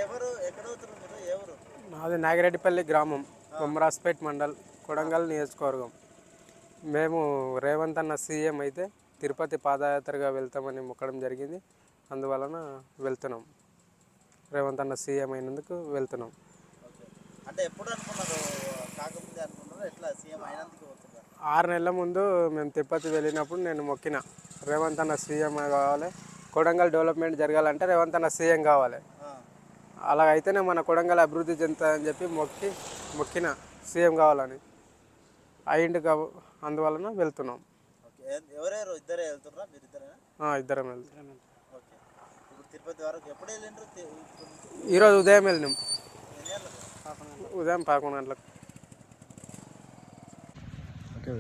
ఎవరు ఎక్కడ అవుతున్నారు మీరు? ఎవరు? నాది నాగిరెడ్డిపల్లి గ్రామం, బొమ్మరాజ్పేట్ మండల్, కొడంగల్ నియోజకవర్గం. మేము రేవంత్ అన్న సీఎం అయితే తిరుపతి పాదయాత్రగా వెళ్తామని మొక్కడం జరిగింది. అందువలన వెళ్తున్నాం. రేవంత్ అన్న సీఎం అయినందుకు వెళ్తున్నాం. అంటే ఎప్పుడు అనుకున్నారు? కాకముందే అనుకున్నారు ఎట్లా సీఎం అయినందుకు పోతున్నారు? 6 నెలల ముందు మేము తిరుపతి వెళ్ళినప్పుడు నేను మొక్కిన, రేవంత్ అన్న సీఎం కావాలి, కొడంగల్ డెవలప్మెంట్ జరగాలంటే రేవంత్ అన్న సీఎం కావాలి, అలాగైతేనే మన కొడంగల్ అభివృద్ధి చెందుతుందని చెప్పి మొక్కిన సీఎం కావాలని అయిండు. అందువలన వెళ్తున్నాం. ఎవరెవరు? ఇద్దరే వెళ్తున్నారా? మీరు ఇద్దరేనా? ఇద్దరం వెళ్తున్నాం. ఓకే. ఇప్పుడు తిరుపతి వరకు ఎప్పుడు వెళ్ళిండ్రు? ఈరోజు ఉదయం వెళ్ళినాం. ఎన్ని గంటలకు? ఉదయం 11 గంటలకు. ఓకే.